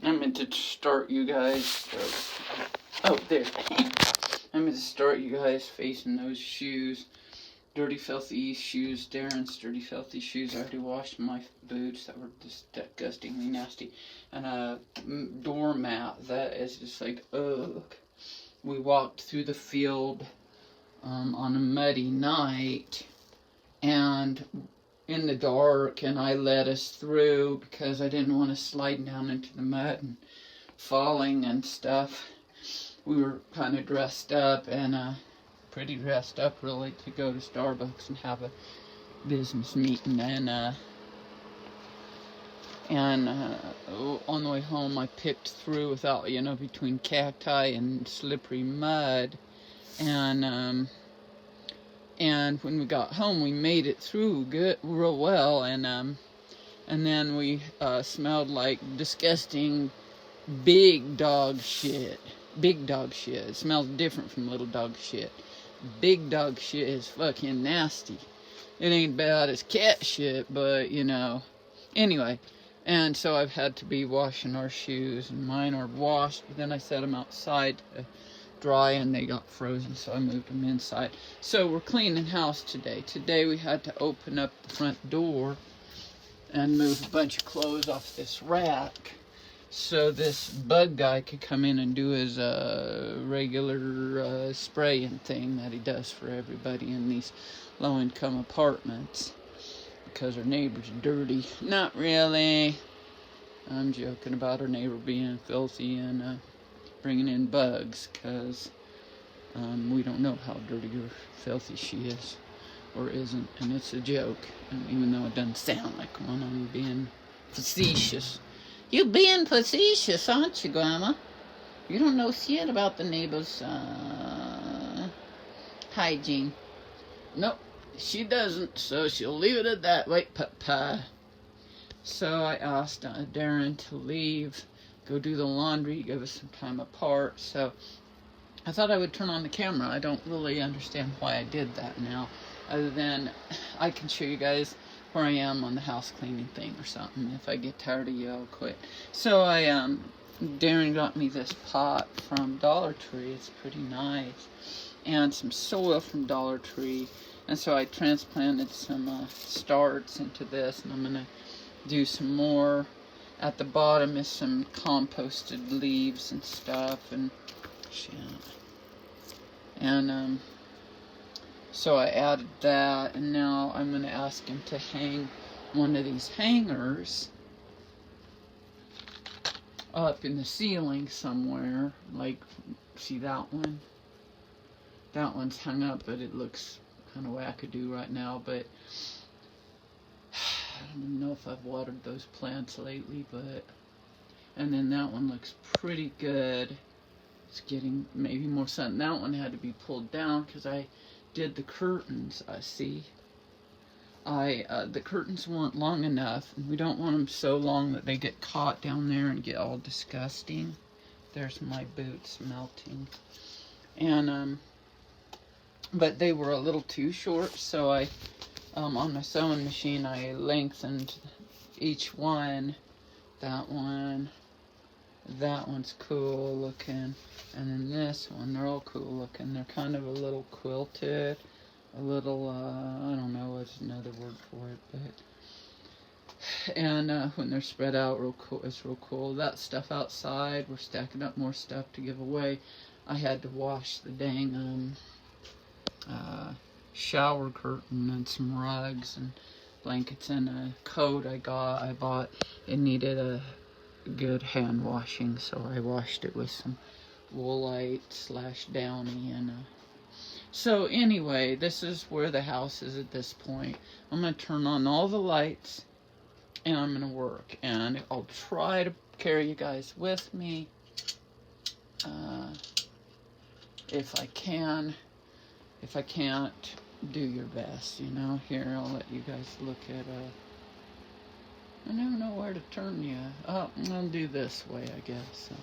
I meant to start you guys. Oh, there. I meant to start you guys facing those shoes. Dirty, filthy shoes. Darren's dirty, filthy shoes. I already washed my boots that were just disgustingly nasty. And a doormat that is just like, ugh. We walked through the field on a muddy night. And in the dark, and I led us through because I didn't want to slide down into the mud and falling and stuff. We were kind of dressed up and pretty dressed up really to go to Starbucks and have a business meeting, and on the way home I picked through without, between cacti and slippery mud, and when we got home we made it through real well, and then we smelled like disgusting big dog shit. It smells different from little dog shit. Big dog shit is fucking nasty. It ain't bad as cat shit, but anyway. And so I've had to be washing our shoes, and mine are washed, but then I set them outside to dry and they got frozen, so I moved them inside. So we're cleaning house today. Today we had to open up the front door and move a bunch of clothes off this rack so this bug guy could come in and do his regular spraying thing that he does for everybody in these low-income apartments because our neighbor's dirty. Not really. I'm joking about our neighbor being filthy and bringing in bugs, because we don't know how dirty or filthy she is or isn't, and it's a joke, and even though it doesn't sound like one, I'm being facetious. You being facetious, aren't you, Grandma? You don't know shit about the neighbor's hygiene. Nope, she doesn't, so she'll leave it at that. Wait, Papa. So I asked Darren to leave, go do the laundry, give us some time apart. So I thought I would turn on the camera. I don't really understand why I did that now, other than I can show you guys where I am on the house cleaning thing or something. If I get tired of you, I'll quit. So Darren got me this pot from Dollar Tree. It's pretty nice. And some soil from Dollar Tree. And so I transplanted some starts into this, and I'm going to do some more. At the bottom is some composted leaves and stuff and shit. And so I added that, and now I'm going to ask him to hang one of these hangers up in the ceiling somewhere. Like, see that one? That one's hung up, but it looks kind of wackadoo right now, but I don't even know if I've watered those plants lately, but... And then that one looks pretty good. It's getting maybe more sun. That one had to be pulled down because I did the curtains, see. The curtains weren't long enough, and we don't want them so long that they get caught down there and get all disgusting. There's my boots melting. And, but they were a little too short, so I, on my sewing machine, I lengthened each one. That one's cool looking, and then this one, they're all cool looking. They're kind of a little quilted, a little, I don't know what's another word for it, but, and when they're spread out real cool, it's real cool. That stuff outside, we're stacking up more stuff to give away. I had to wash the dang, shower curtain and some rugs and blankets and a coat I bought. It needed a good hand washing, so I washed it with some Woolite / Downy, and so anyway, this is where the house is at this point. I'm going to turn on all the lights and I'm going to work, and I'll try to carry you guys with me if I can. If I can't, do your best, Here, I'll let you guys look at I never know where to turn you. Oh, I'll do this way, I guess. So,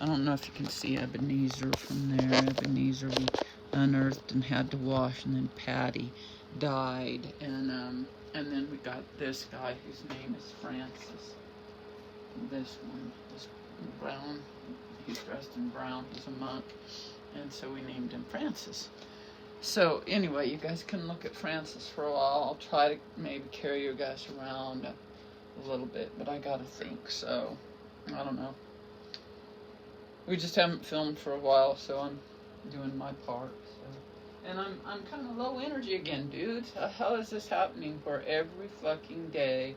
I don't know if you can see Ebenezer from there. Ebenezer we unearthed and had to wash, and then Patty died, and then we got this guy whose name is Francis. This one is brown. He's dressed in brown. He's a monk. And so we named him Francis. So anyway, you guys can look at Francis for a while. I'll try to maybe carry you guys around a little bit, but I gotta think. So I don't know. We just haven't filmed for a while, so I'm doing my part. So. And I'm kind of low energy again, dudes. How is this happening where every fucking day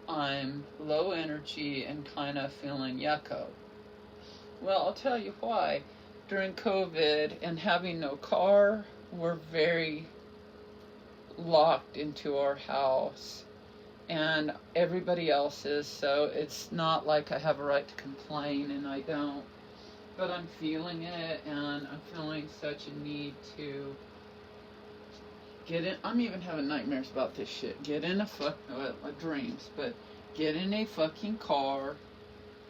I'm low energy and kind of feeling yucko? Well, I'll tell you why. During COVID and having no car, we're very locked into our house. And everybody else is, so it's not like I have a right to complain, and I don't. But I'm feeling it, and I'm feeling such a need to get in. I'm even having nightmares about this shit. Get in dreams, but get in a fucking car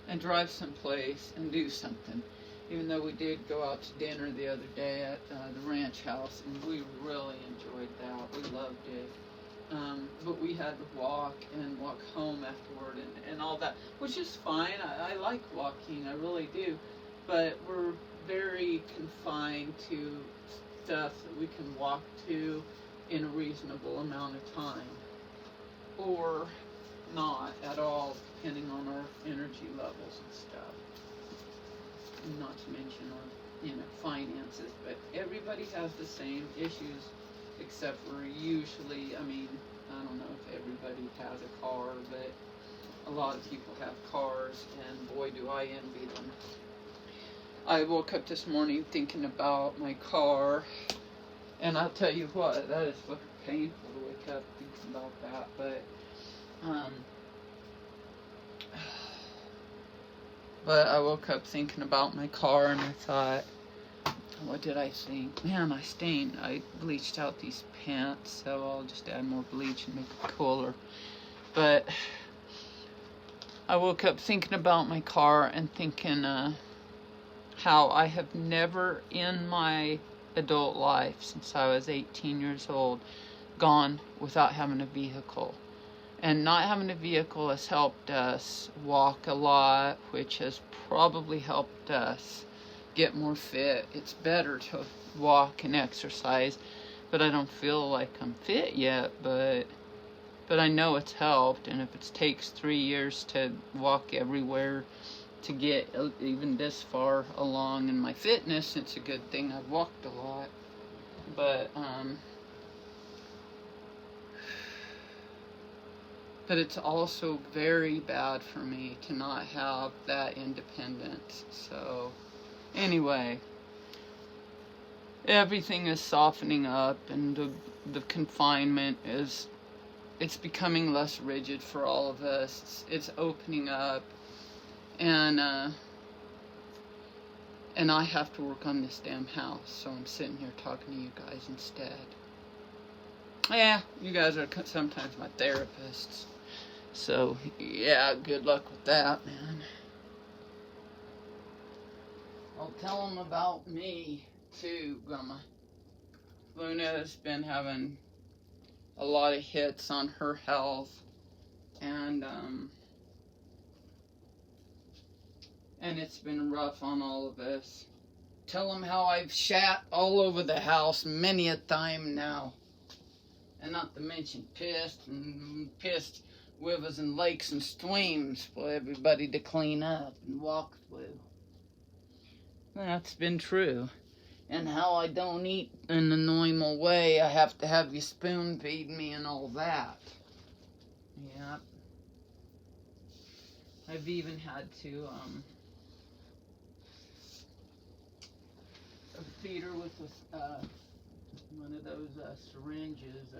and drive someplace and do something. Even though we did go out to dinner the other day at the ranch house, and we really enjoyed that. We loved it. But we had to walk home afterward and all that, which is fine. I like walking, I really do. But we're very confined to stuff that we can walk to in a reasonable amount of time. Or not at all, depending on our energy levels and stuff. Not to mention our, finances. But everybody has the same issues, except for usually, I don't know if everybody has a car, but a lot of people have cars, and boy do I envy them. I woke up this morning thinking about my car, and I'll tell you what, that is fucking painful to wake up thinking about that, but I woke up thinking about my car, and I thought, what did I think? Man, I bleached out these pants, so I'll just add more bleach and make it cooler. But I woke up thinking about my car and thinking how I have never in my adult life, since I was 18 years old, gone without having a vehicle. And not having a vehicle has helped us walk a lot, which has probably helped us get more fit. It's better to walk and exercise, but I don't feel like I'm fit yet, but I know it's helped. And if it takes 3 years to walk everywhere to get even this far along in my fitness, it's a good thing I've walked a lot. But it's also very bad for me to not have that independence. So anyway, everything is softening up, and the confinement it's becoming less rigid for all of us. It's opening up, and I have to work on this damn house, so I'm sitting here talking to you guys instead. Yeah, you guys are sometimes my therapists. So, yeah, good luck with that, man. I'll tell them about me, too, Grandma. Luna's been having a lot of hits on her health, and it's been rough on all of us. Tell them how I've shat all over the house many a time now. And not to mention pissed rivers and lakes and streams for everybody to clean up and walk through. That's been true. And how I don't eat in the normal way. I have to have you spoon feed me and all that. Yeah. I've even had to feed her with one of those syringes,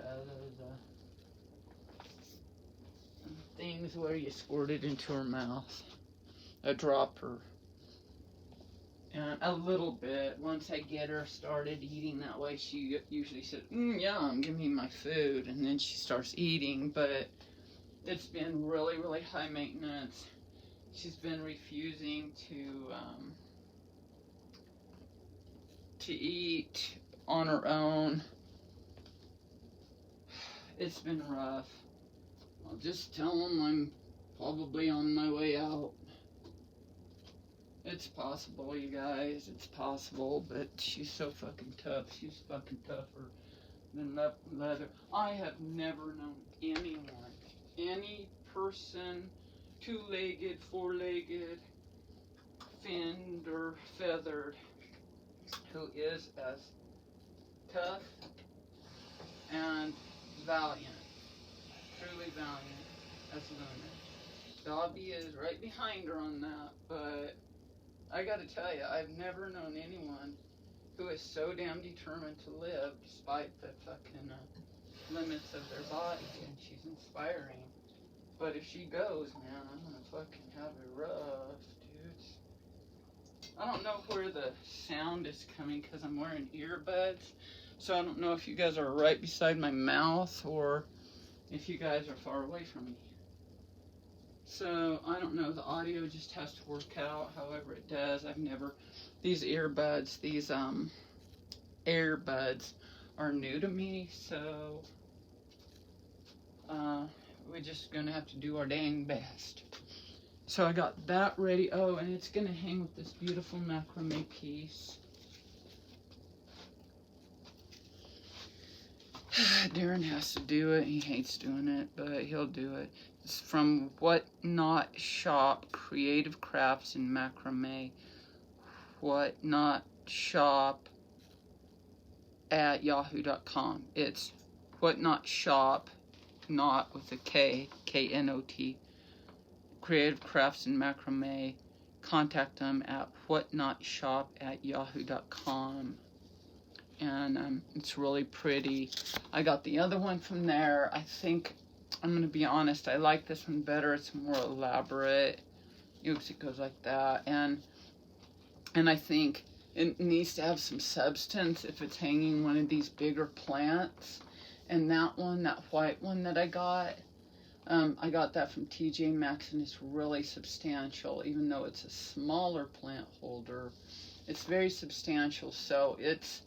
things where you squirt it into her mouth. A dropper. And a little bit. Once I get her started eating that way, she usually says, yum, give me my food. And then she starts eating, but it's been really, really high maintenance. She's been refusing to eat on her own. It's been rough. I'll just tell them I'm probably on my way out. It's possible, you guys. It's possible, but she's so fucking tough. She's fucking tougher than leather. I have never known anyone, any person, two-legged, four-legged, finned, or feathered, who is as tough and valiant, truly valiant, as Luna. Dobby is right behind her on that, but I gotta tell you, I've never known anyone who is so damn determined to live despite the fucking limits of their body, and she's inspiring. But if she goes, man, I'm gonna fucking have it rough, dudes. I don't know where the sound is coming because I'm wearing earbuds, so I don't know if you guys are right beside my mouth or if you guys are far away from me. So, I don't know, the audio just has to work out however it does. These earbuds, these earbuds are new to me, so we're just gonna have to do our dang best. So I got that ready. Oh, and it's gonna hang with this beautiful macrame piece. Darren has to do it. He hates doing it, but he'll do it. It's from Whatnot Shop, Creative Crafts in Macrame. Whatnot Shop at yahoo.com. It's Whatnot Shop, not with a K, K-N-O-T. Creative Crafts in Macrame. Contact them at whatnotshop at yahoo.com. And it's really pretty. I got the other one from there. I think, I'm going to be honest, I like this one better. It's more elaborate. Oops, it goes like that. And I think it needs to have some substance if it's hanging one of these bigger plants. And that one, that white one that I got that from TJ Maxx, and it's really substantial. Even though it's a smaller plant holder, it's very substantial. So it's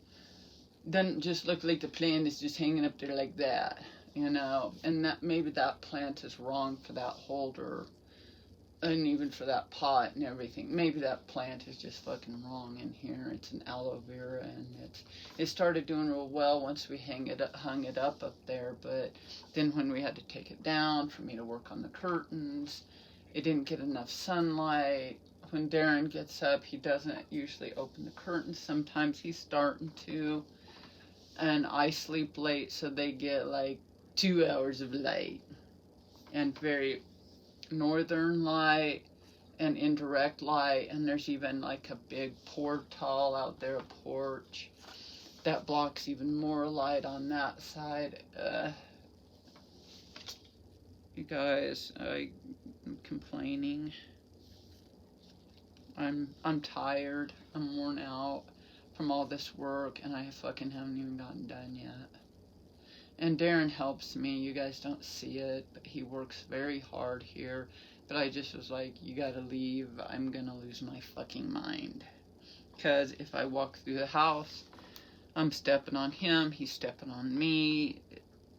doesn't just look like the plant is just hanging up there like that, you know. And that maybe that plant is wrong for that holder, and even for that pot and everything. Maybe that plant is just fucking wrong in here. It's an aloe vera, and it started doing real well once we hung it up there. But then when we had to take it down for me to work on the curtains, it didn't get enough sunlight. When Darren gets up, he doesn't usually open the curtains. Sometimes he's starting to, and I sleep late, so they get like 2 hours of light, and very northern light and indirect light. And there's even like a big portal out there, a porch that blocks even more light on that side. You guys, I'm complaining. I'm tired. I'm worn out from all this work, and I fucking haven't even gotten done yet. And Darren helps me. You guys don't see it, but he works very hard here. But I just was like, you gotta leave. I'm gonna lose my fucking mind. Because if I walk through the house, I'm stepping on him, he's stepping on me.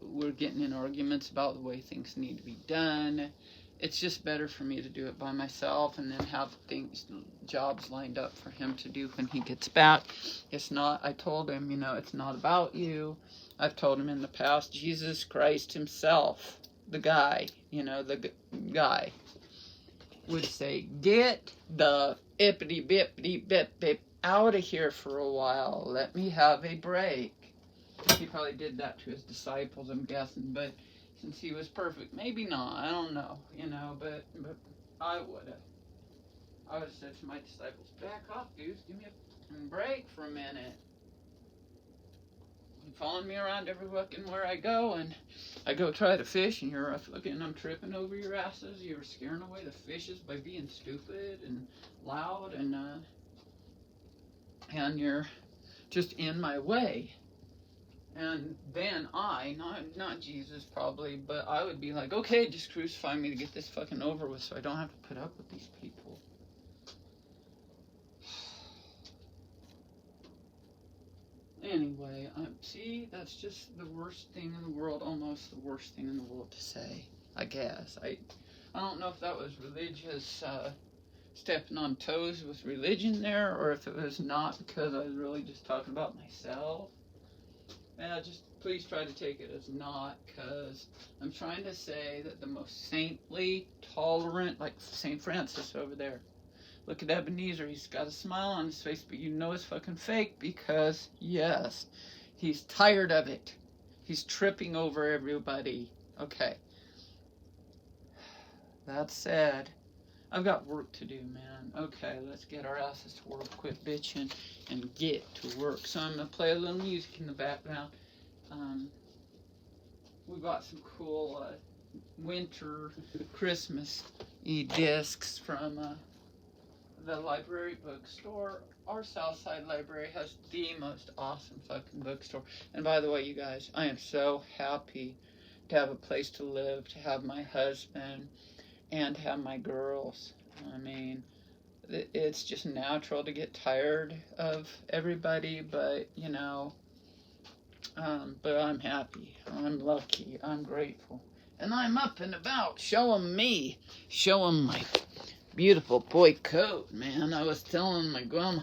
We're getting in arguments about the way things need to be done. It's just better for me to do it by myself and then have jobs lined up for him to do when he gets back. It's not, I told him, you know, it's not about you. I've told him in the past, Jesus Christ himself, the guy, you know, the guy would say, get the ippity bippity bip bip out of here for a while. Let me have a break. He probably did that to his disciples, I'm guessing, but since he was perfect, maybe not, I don't know, you know, but I would have said to my disciples, back off, dudes, give me a break for a minute. You're following me around every fucking where I go, and I go try to fish, and I'm tripping over your asses, you're scaring away the fishes by being stupid and loud, and you're just in my way. And then not Jesus probably, but I would be like, okay, just crucify me to get this fucking over with so I don't have to put up with these people. Anyway, see, that's just the worst thing in the world, almost the worst thing in the world to say, I guess. I don't know if that was religious, stepping on toes with religion there, or if it was not, because I was really just talking about myself. And just please try to take it as not, because I'm trying to say that the most saintly, tolerant, like St. Francis over there. Look at Ebenezer, he's got a smile on his face, but you know it's fucking fake, because, yes, he's tired of it. He's tripping over everybody. Okay. That said, I've got work to do, man. Okay, let's get our asses to work, quit bitching, and get to work. So I'm going to play a little music in the background. We bought some cool winter Christmas discs from the library bookstore. Our Southside Library has the most awesome fucking bookstore. And by the way, you guys, I am so happy to have a place to live, to have my husband, and have my girls. I mean, it's just natural to get tired of everybody, but, you know, but I'm happy, I'm lucky, I'm grateful, and I'm up and about. Show 'em me, show 'em my beautiful boy coat, man. I was telling my grandma,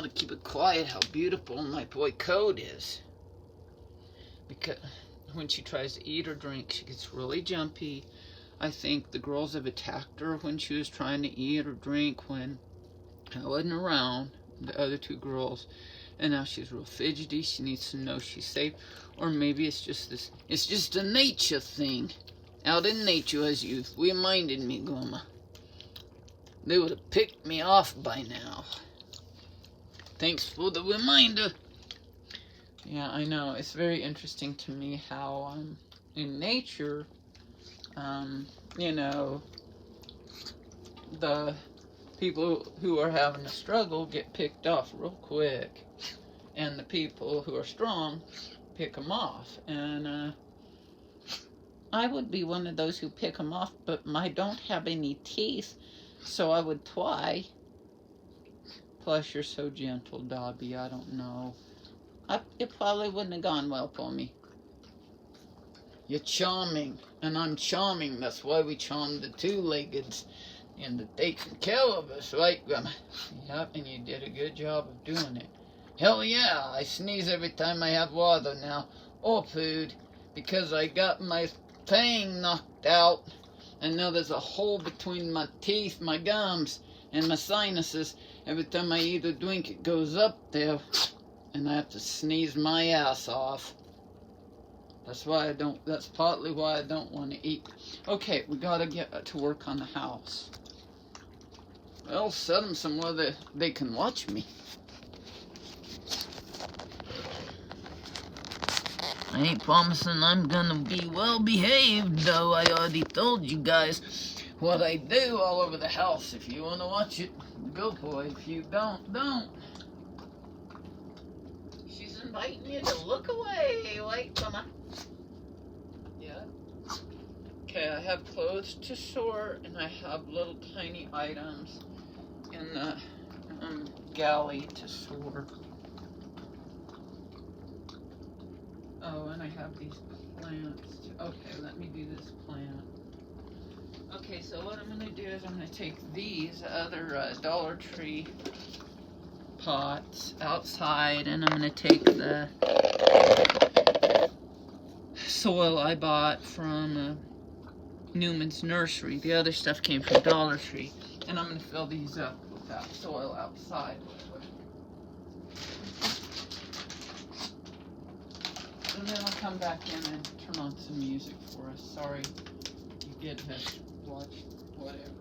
to keep it quiet how beautiful my boy coat is, because when she tries to eat or drink, she gets really jumpy. I think the girls have attacked her when she was trying to eat or drink when I wasn't around, the other two girls, and now she's real fidgety. She needs to know she's safe, or maybe it's just a nature thing. Out in nature as you reminded me, Grandma. They would have picked me off by now. Thanks for the reminder. Yeah, I know. It's very interesting to me how in nature, you know, the people who are having a struggle get picked off real quick, and the people who are strong pick them off. And I would be one of those who pick them off, but I don't have any teeth, so I would try. Plus, you're so gentle, Dobby. I don't know. It probably wouldn't have gone well for me. You're charming, and I'm charming. That's why we charm the two-leggeds into taking care of us, right, Grandma? Yep, and you did a good job of doing it. Hell yeah, I sneeze every time I have water now, or food, because I got my thing knocked out, and now there's a hole between my teeth, my gums, and my sinuses. Every time I eat or drink, it goes up there, and I have to sneeze my ass off. That's partly why I don't want to eat. Okay, we gotta get to work on the house. Well, set them somewhere they can watch me. I ain't promising I'm gonna be well behaved, though. I already told you guys what I do all over the house. If you wanna watch it, go for it. If you don't, don't. She's inviting you to look away. Wait, come on. Yeah. Okay, I have clothes to sort, and I have little tiny items in the galley to sort. Oh, and I have these plants too. Okay, let me do this plant. Okay, so what I'm going to do is I'm going to take these other Dollar Tree pots outside, and I'm going to take the soil I bought from Newman's Nursery. The other stuff came from Dollar Tree, and I'm going to fill these up with that soil outside. And then I'll come back in and turn on some music for us. Sorry, you did have to watch whatever.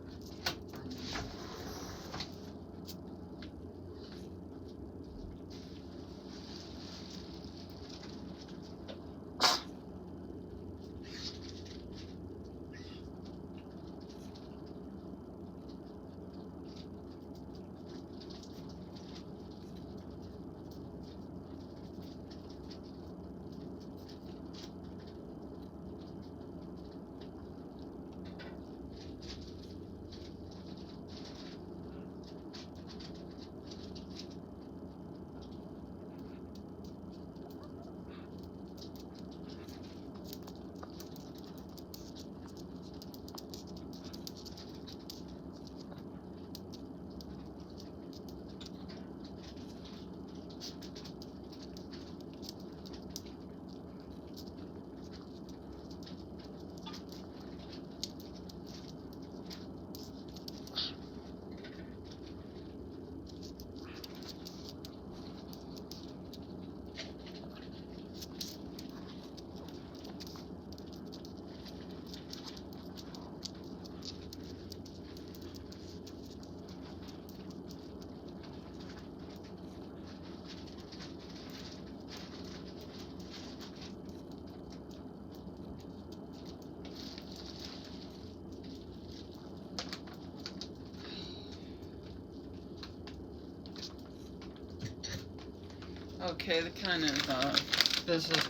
Okay, the kind of, this is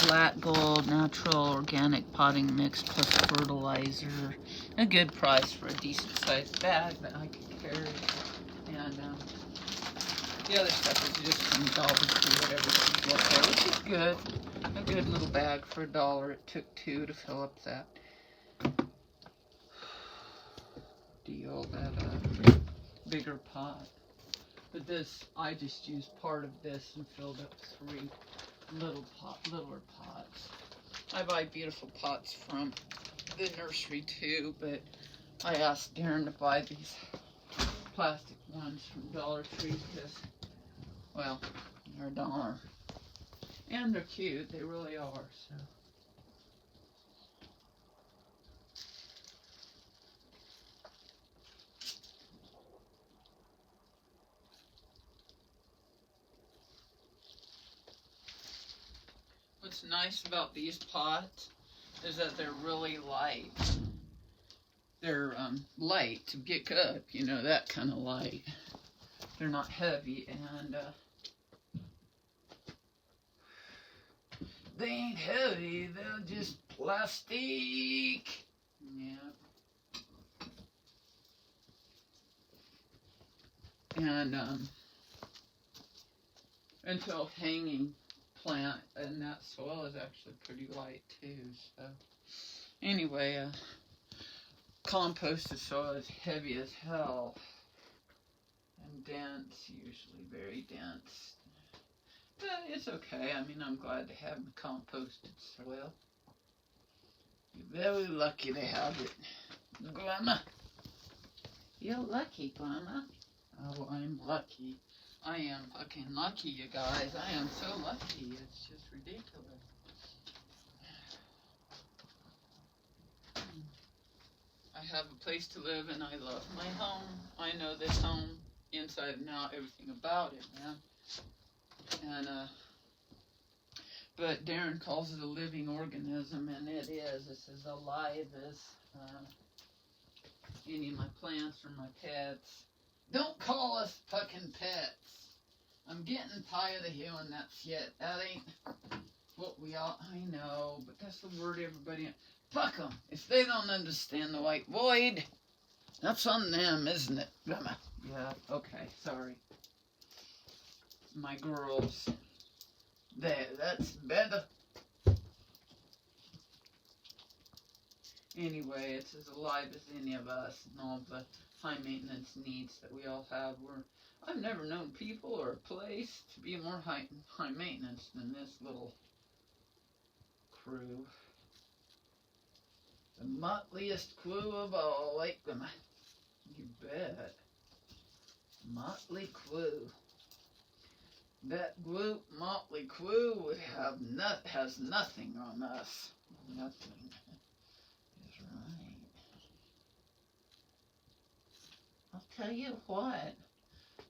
Black Gold Natural Organic Potting Mix plus fertilizer. A good price for a decent sized bag that I can carry. And the other stuff is just from Dollar Tree, whatever you look at, which is good. A good little bag for $1. It took $2 to fill up that deal, that bigger pot. But this, I just used part of this and filled up 3 littler pots. I buy beautiful pots from the nursery too, but I asked Darren to buy these plastic ones from Dollar Tree because, well, they're $1. And they're cute, they really are, so. What's nice about these pots is that they're really light. They're light to pick up, you know, that kind of light. They're not heavy, and they ain't heavy, they're just plastic. Yeah. And until hanging plant, and that soil is actually pretty light too. So anyway, composted soil is heavy as hell and dense, usually very dense. But it's okay. I mean, I'm glad to have the composted soil. You're very lucky to have it, Grandma. You're lucky, Grandma. Oh, I'm lucky. I am fucking lucky, you guys. I am so lucky. It's just ridiculous. I have a place to live and I love my home. I know this home inside and out, everything about it, man. And, but Darren calls it a living organism, and it is. It's as alive as any of my plants or my pets. Don't call us fucking pets. I'm getting tired of hearing that shit. That ain't what we all, I know, but that's the word everybody, fuck them. If they don't understand the white void, that's on them, isn't it? Yeah, okay, sorry. My girls. There, that's better. Anyway, it's as alive as any of us and all the high maintenance needs that we all have. I've never known people or a place to be more high maintenance than this little crew. The motliest crew of all, like them. You bet. Motley Crew. That group, Motley Crew, would have has nothing on us. Nothing. Is right. I'll tell you what.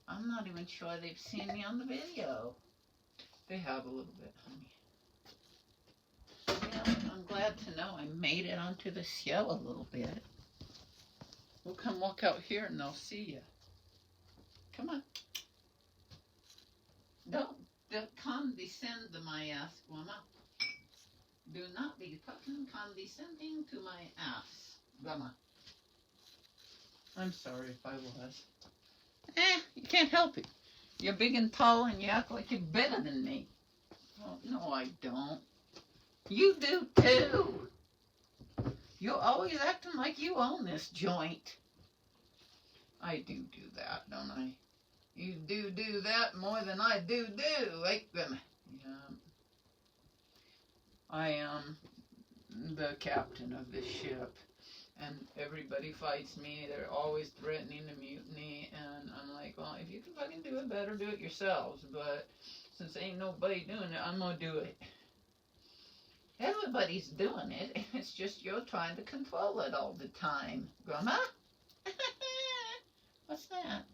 I'm not even sure they've seen me on the video. They have a little bit, honey. Yeah, I'm glad to know I made it onto the show a little bit. We'll come walk out here and they'll see you. Come on. Don't condescend to my ass, woman. Do not be fucking condescending to my ass, woman. I'm sorry if I was. You can't help it. You're big and tall and you act like you're better than me. Oh, no, I don't. You do too. You're always acting like you own this joint. I do that, don't I? You do that more than I do, like them. Yeah. I am the captain of this ship, and everybody fights me. They're always threatening to mutiny, and I'm like, well, if you can fucking do it, better do it yourselves. But since ain't nobody doing it, I'm gonna do it. Everybody's doing it. It's just you're trying to control it all the time, Grandma. What's that?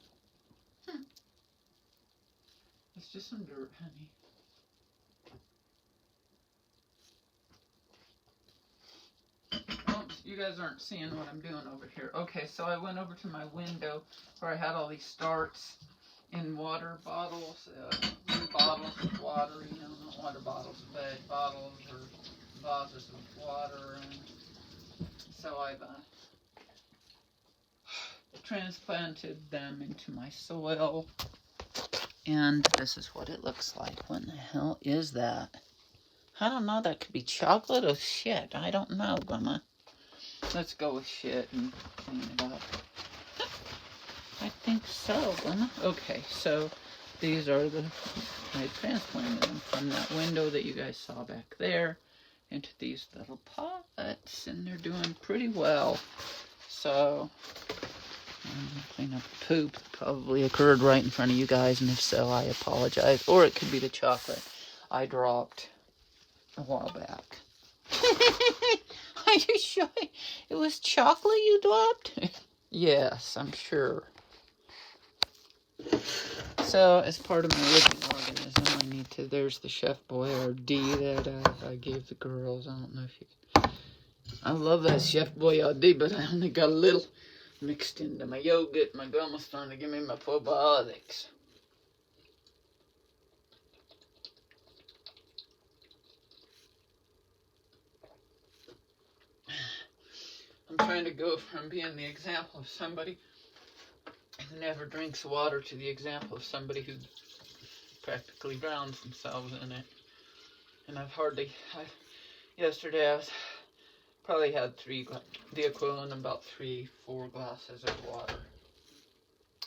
It's just some dirt, honey. Oops, you guys aren't seeing what I'm doing over here. Okay, so I went over to my window where I had all these starts in water bottles. bottles of water, not water bottles, but bottles or vases of water. And so I've transplanted them into my soil. And this is what it looks like. What the hell is that? I don't know. That could be chocolate or shit. I don't know, Grandma. Let's go with shit and clean it up. I think so, Grandma. Okay, so these are I transplanted them from that window that you guys saw back there into these little pots, and they're doing pretty well. So, I'm gonna clean up the poop that probably occurred right in front of you guys, and if so, I apologize. Or it could be the chocolate I dropped a while back. Are you sure it was chocolate you dropped? Yes, I'm sure. So, as part of my living organism, I need to, there's the Chef Boyardee that I gave the girls. I don't know if you can, I love that Chef Boyardee, but I only got a little mixed into my yogurt. My grandma's trying to give me my probiotics. I'm trying to go from being the example of somebody who never drinks water to the example of somebody who practically drowns themselves in it. And yesterday I probably had the equivalent of about 3-4 glasses of water.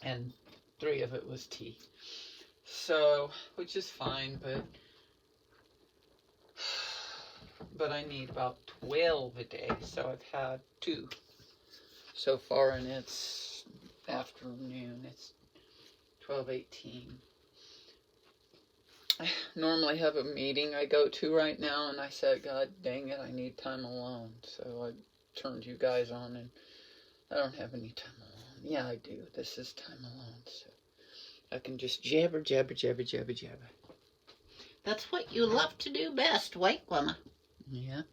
And 3 of it was tea. So, which is fine, but I need about 12 a day, so I've had 2 so far, and it's afternoon. It's 12:18. I normally have a meeting I go to right now, and I said, God dang it, I need time alone. So I turned you guys on, and I don't have any time alone. Yeah, I do. This is time alone, so I can just jabber. That's what you love to do best, right, Grandma? Yeah.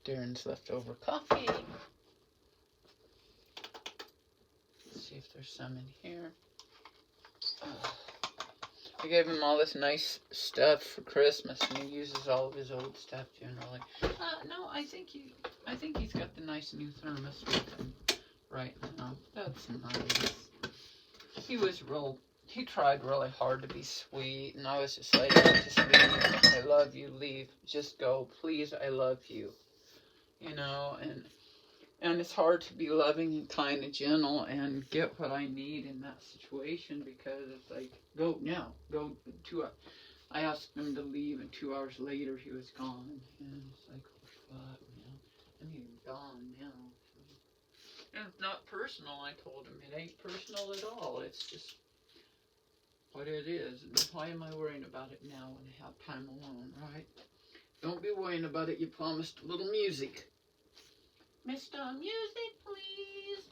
Darren's leftover coffee. Let's see if there's some in here. I gave him all this nice stuff for Christmas, and he uses all of his old stuff generally. No, I think he's got the nice new thermos with him right now. That's nice. He tried really hard to be sweet, and I was just like, just leave. I love you, leave. Just go, please. I love you. And it's hard to be loving and kind and gentle and get what I need in that situation, because it's like, go now, go to. I asked him to leave, and 2 hours later he was gone, and it's like, oh fuck, and he's gone now. And it's not personal. I told him it ain't personal at all. It's just what it is. And why am I worrying about it now when I have time alone, right? Don't be worrying about it. You promised a little music. Mr. Music, please.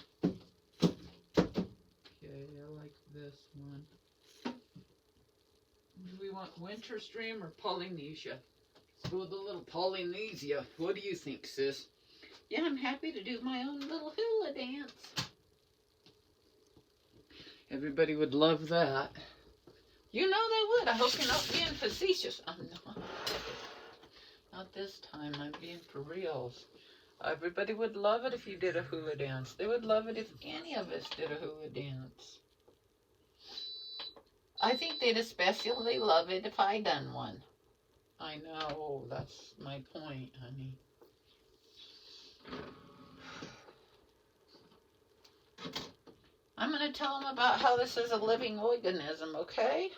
Okay, I like this one. Do we want Winter Stream or Polynesia? Let's go with a little Polynesia. What do you think, sis? Yeah, I'm happy to do my own little hula dance. Everybody would love that. You know they would. I hope you're not being facetious. I'm not. Not this time. I'm being for reals. Everybody would love it if you did a hula dance. They would love it if any of us did a hula dance. I think they'd especially love it if I done one. I know. That's my point, honey. I'm going to tell them about how this is a living organism, okay?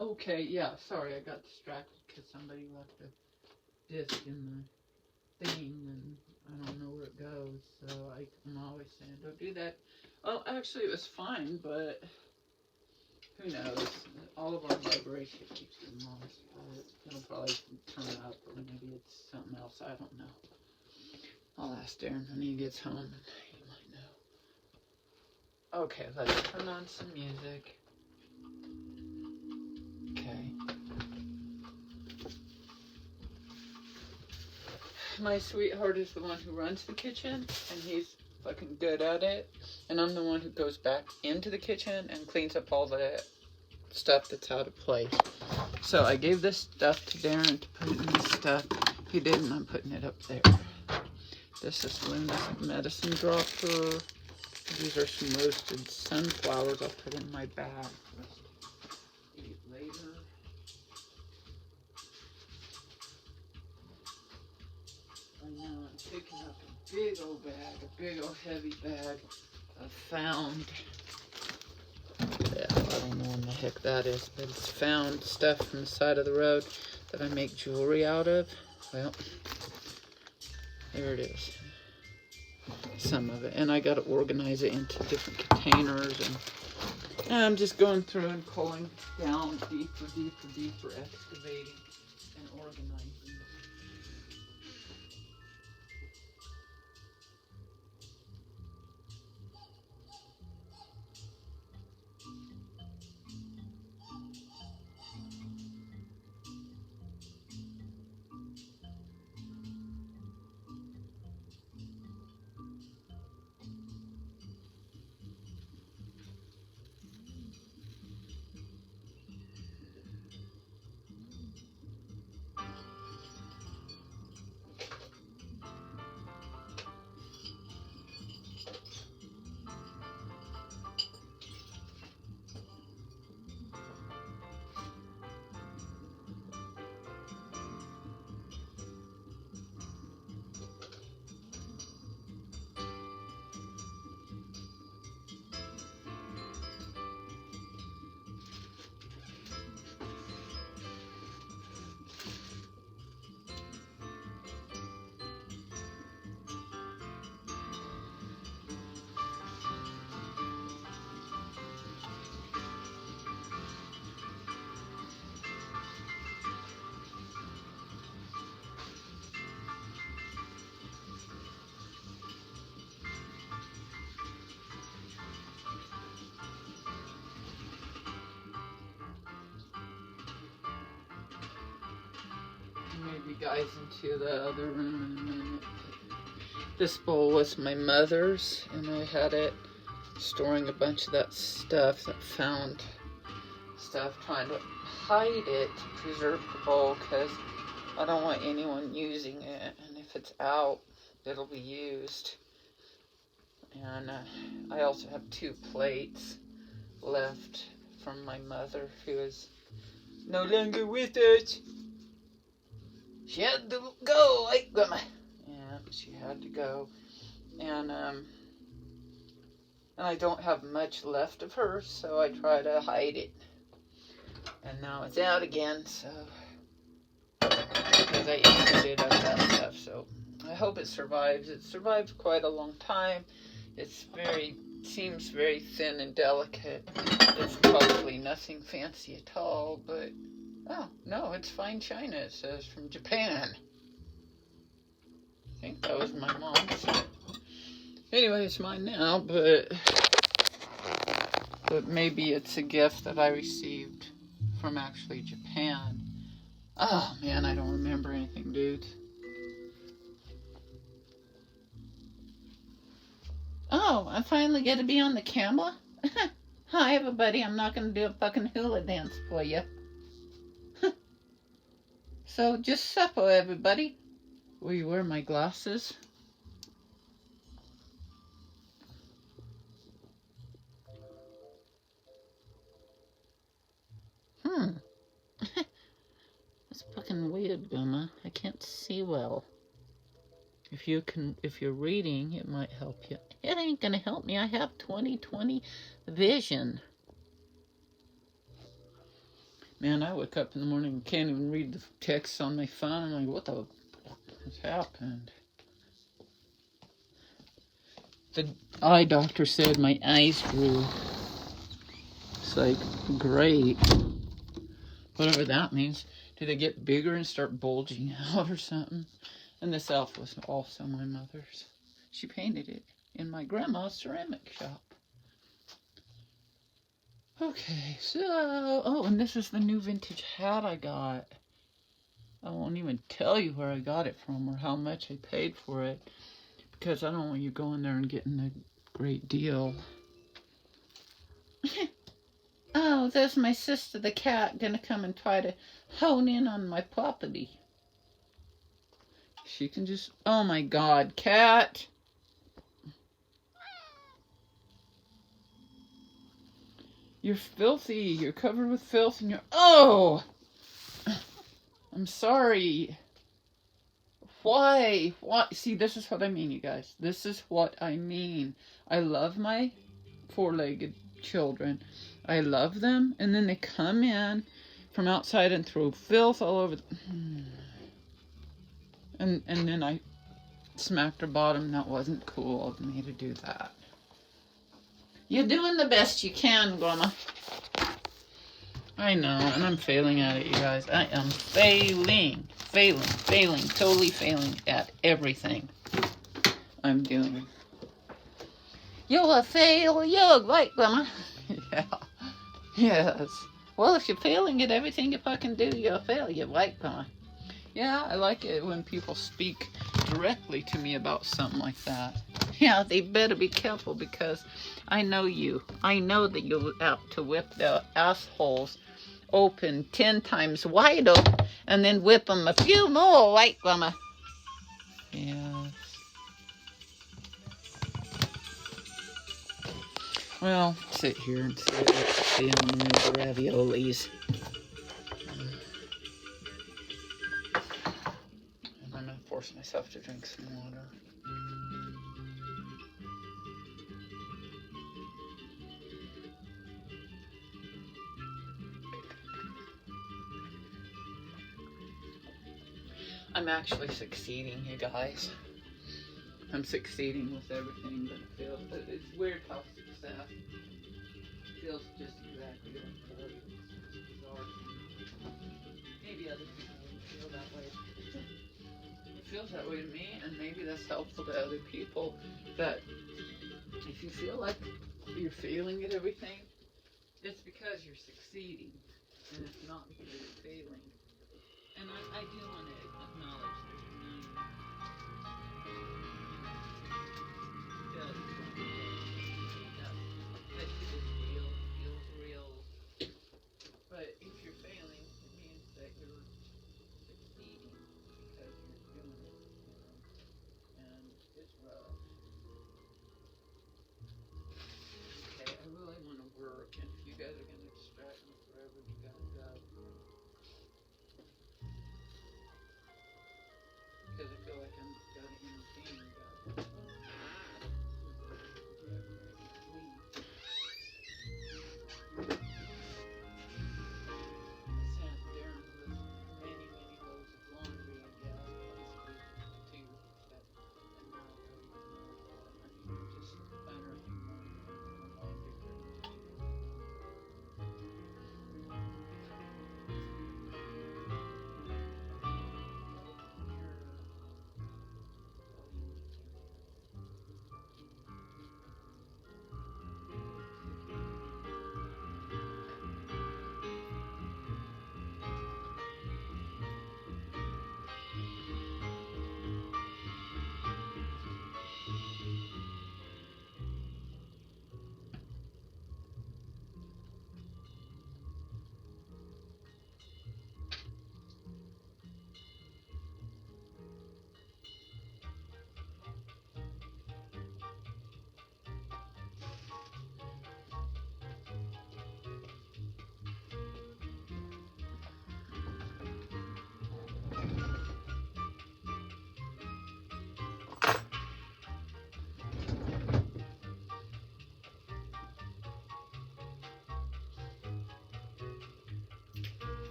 Okay, yeah, sorry, I got distracted because somebody left a disc in the thing, and I don't know where it goes, so I'm always saying, don't do that. Well, actually, it was fine, but who knows? All of our vibration keeps getting lost, but it'll probably turn up, or maybe it's something else, I don't know. I'll ask Darren when he gets home, and he might know. Okay, let's turn on some music. Okay. my sweetheart is the one who runs the kitchen, and he's fucking good at it. And I'm the one who goes back into the kitchen and cleans up all the stuff that's out of place. So I gave this stuff to Darren to put in this stuff. He didn't. I'm putting it up there. This is Luna's medicine dropper. These are some roasted sunflowers I'll put in my bag for us to eat later. Right now I'm picking up a big old bag, a big old heavy bag of found, yeah, I don't know what the heck that is, but it's found stuff from the side of the road that I make jewelry out of. Well, there it is. Some of it. And I got to organize it into different containers. And I'm just going through and pulling down deeper, excavating and organizing. Maybe guys into the other room in a minute. This bowl was my mother's, and I had it storing a bunch of that stuff, that found stuff, trying to hide it to preserve the bowl because I don't want anyone using it, and if it's out, it'll be used. And I also have 2 plates left from my mother, who is no longer with us. She had to go. Yeah, she had to go. And I don't have much left of her, so I try to hide it. And now it's out again, so because I emptied it of that stuff. So I hope it survives. It survived quite a long time. It's seems very thin and delicate. It's probably nothing fancy at all, but oh, no, it's fine china. It says from Japan. I think that was my mom's. Anyway, it's mine now, but maybe it's a gift that I received from actually Japan. Oh, man, I don't remember anything, dude. Oh, I finally get to be on the camera? Hi, everybody. I'm not going to do a fucking hula dance for you. So, just supper, everybody. Will you wear my glasses? That's fucking weird, Gumma. I can't see well. If you're reading, it might help you. It ain't gonna help me. I have 20/20 vision. Man, I wake up in the morning and can't even read the text on my phone. I'm like, what the fuck has happened? The eye doctor said my eyes grew. It's like, great. Whatever that means. Do they get bigger and start bulging out or something? And this elf was also my mother's. She painted it in my grandma's ceramic shop. Okay, so, oh, and this is the new vintage hat I got. I won't even tell you where I got it from or how much I paid for it, because I don't want you going there and getting a great deal. Oh, there's my sister the cat gonna come and try to hone in on my property. She can just, oh my God, cat. You're filthy. You're covered with filth and you're, oh! I'm sorry. Why? What? See, this is what I mean, you guys. This is what I mean. I love my four-legged children. I love them, and then they come in from outside and throw filth all over. And then I smacked her bottom. That wasn't cool of me to do that. You're doing the best you can, Grandma. I know, and I'm failing at it, you guys. I am failing, totally failing at everything I'm doing. You're a failure, right, Grandma? Yeah. Yes. Well, if you're failing at everything you fucking do, you're a failure, right, Grandma? Yeah, I like it when people speak directly to me about something like that. Yeah, they better be careful, because I know you. I know that you're out to whip their assholes open 10 times wider and then whip them a few more, right, Grandma? Yes. Well, sit here and see the raviolis. I'm gonna force myself to drink some water. I'm actually succeeding, you guys. I'm succeeding with everything, but it's weird how success feels just exactly like failure. It's bizarre. Maybe other people wouldn't feel that way. It feels that way to me, and maybe that's helpful to other people. That if you feel like you're failing at everything, it's because you're succeeding, and it's not because you're failing. And I do want to acknowledge there's a million that is real, feels real. But if you're failing, it means that you're succeeding because you're doing it, and it's rough. Okay, I really want to work, and if you guys are going to distract me forever, you gotta go. Because I feel like I'm gotta entertain you guys.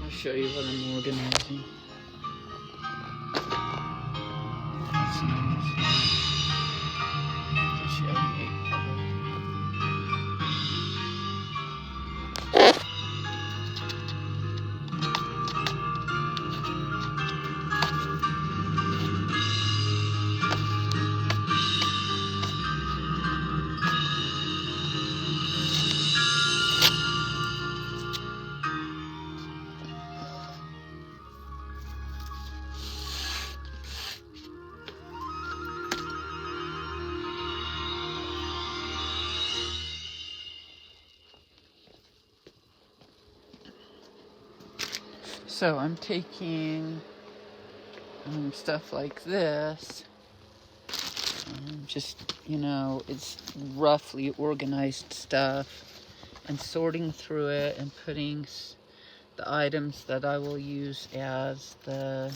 I'll show you what I'm organizing. That's nice. She already ate probably. So I'm taking stuff like this, just, you know, it's roughly organized stuff, and sorting through it and putting the items that I will use as the,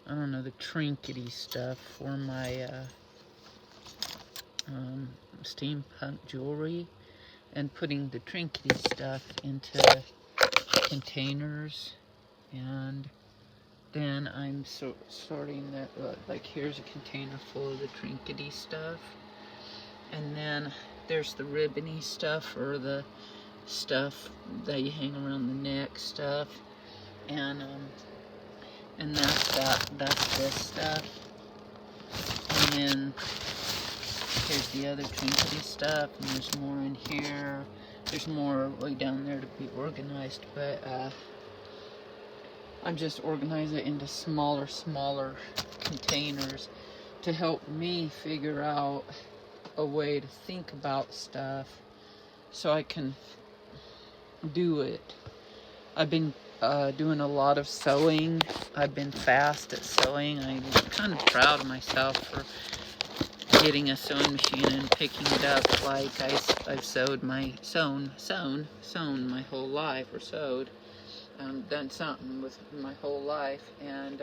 I don't know, the trinkety stuff for my steampunk jewelry, and putting the trinkety stuff into containers. And then I'm sorting that, like here's a container full of the trinkety stuff, and then there's the ribbony stuff, or the stuff that you hang around the neck stuff, and that's this stuff. And then here's the other trinkety stuff, and there's more in here. There's more way down there to be organized, but I'm just organizing it into smaller containers to help me figure out a way to think about stuff so I can do it. I've been doing a lot of sewing. I've been fast at sewing. I'm kind of proud of myself for getting a sewing machine and picking it up. Like I've sewn my whole life, or sewed. Done something with my whole life, and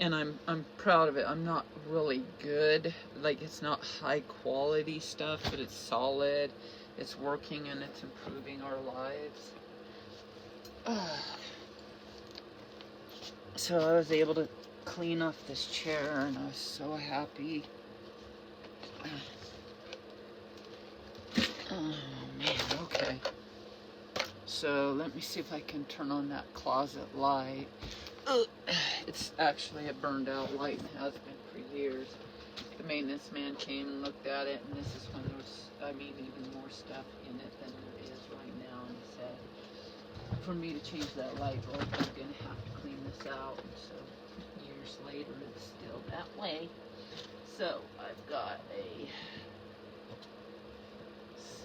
I'm proud of it. I'm not really good, like it's not high quality stuff, but it's solid, it's working, and it's improving our lives. So I was able to clean off this chair, and I was so happy. Oh man, okay. So let me see if I can turn on that closet light. It's actually a burned out light, and has been for years. The maintenance man came and looked at it, and this is when there was, even more stuff in it than there is right now. And he said, for me to change that light bulb, I'm going to have to clean this out. And so years later, it's still that way. So I've got a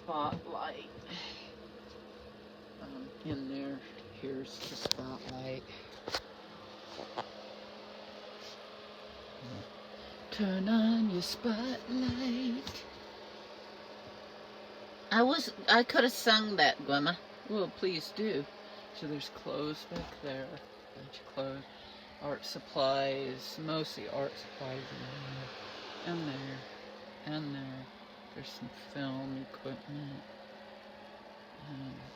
spotlight in there. Here's the spotlight. Turn on your spotlight. I could have sung that, Glimmer. Well, please do. So there's clothes back there. A bunch of clothes. Art supplies. Mostly art supplies in there. And there. And there. There's some film equipment.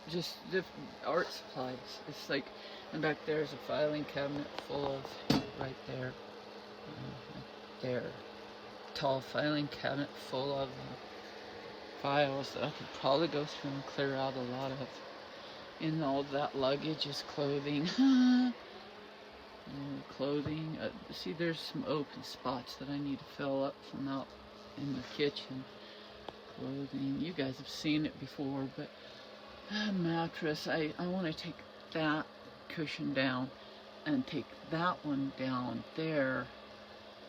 Just different art supplies. It's like, and back there's a filing cabinet full of, right there. There. Tall filing cabinet full of files that I could probably go through and clear out a lot of. In all that luggage is clothing. Clothing. See, there's some open spots that I need to fill up from out in the kitchen. Clothing. You guys have seen it before, but mattress. I want to take that cushion down and take that one down there.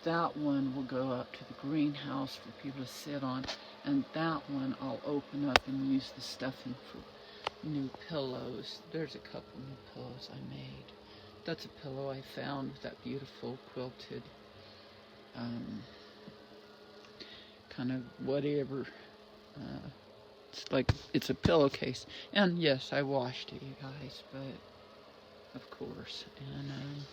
That one will go up to the greenhouse for people to sit on, and that one I'll open up and use the stuffing for new pillows. There's a couple new pillows I made. That's a pillow I found with that beautiful quilted kind of whatever. It's like, it's a pillowcase. And yes, I washed it, you guys, but of course. And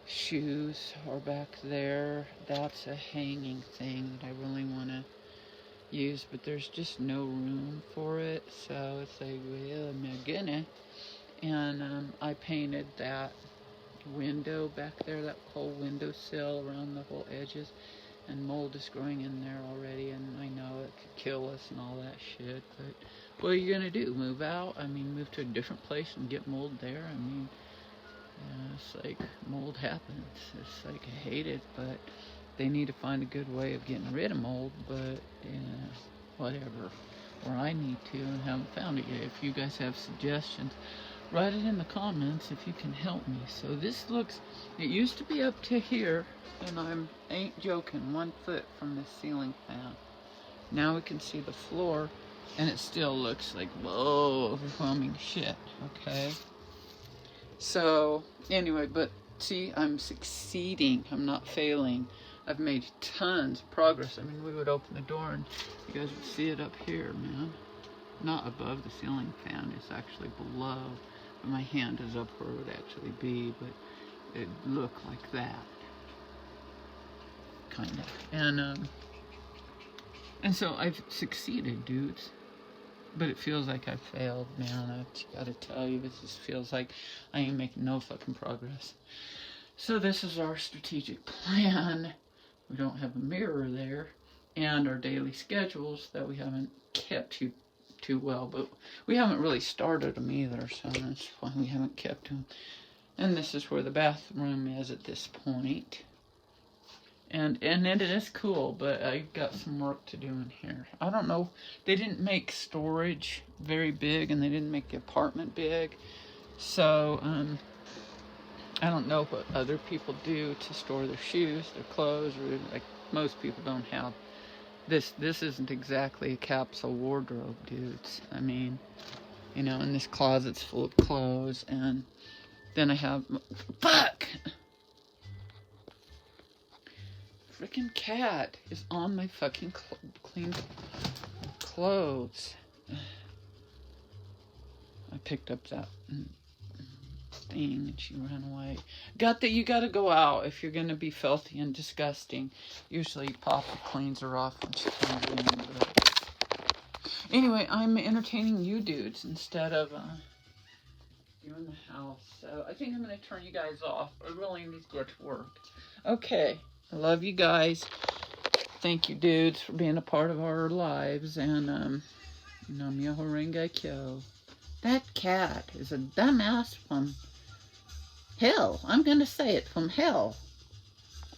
shoes are back there. That's a hanging thing that I really want to use, but there's just no room for it. So it's like, well, my goodness. And I painted that window back there, that whole windowsill around the whole edges. And mold is growing in there already, and I know it could kill us and all that shit, but what are you gonna do? Move out? Move to a different place and get mold there? It's like, mold happens. It's like, I hate it, but they need to find a good way of getting rid of mold, but, whatever. Or I need to, and haven't found it yet. If you guys have suggestions, write it in the comments if you can help me. So this looks, it used to be up to here, and I ain't joking, 1 foot from the ceiling fan. Now we can see the floor, and it still looks like, whoa, overwhelming shit, okay? So, anyway, but see, I'm succeeding. I'm not failing. I've made tons of progress. I mean, we would open the door and you guys would see it up here, man. Not above the ceiling fan, it's actually below. But my hand is up where it would actually be, but it'd look like that. Kind of. And so I've succeeded, dudes. But it feels like I failed, man. I gotta tell you, this just feels like I ain't making no fucking progress. So this is our strategic plan. We don't have a mirror there, and our daily schedules that we haven't kept too well, but we haven't really started them either, so that's why we haven't kept them. And this is where the bathroom is at this point. And it is cool, but I got some work to do in here. I don't know, they didn't make storage very big, and they didn't make the apartment big. So, I don't know what other people do to store their shoes, their clothes, or like most people don't have. This isn't exactly a capsule wardrobe, dudes. I mean, you know, and this closet's full of clothes, and then I have, fuck! Freaking cat is on my fucking clean clothes. I picked up that thing and she ran away. You gotta go out if you're gonna be filthy and disgusting. Usually Papa cleans her off when she comes in. But anyway, I'm entertaining you dudes instead of doing the house. So I think I'm gonna turn you guys off. I really need to get to work. Okay. I love you guys. Thank you, dudes, for being a part of our lives. And, Namyoho Renge Kyo. That cat is a dumbass from hell. I'm going to say it, from hell.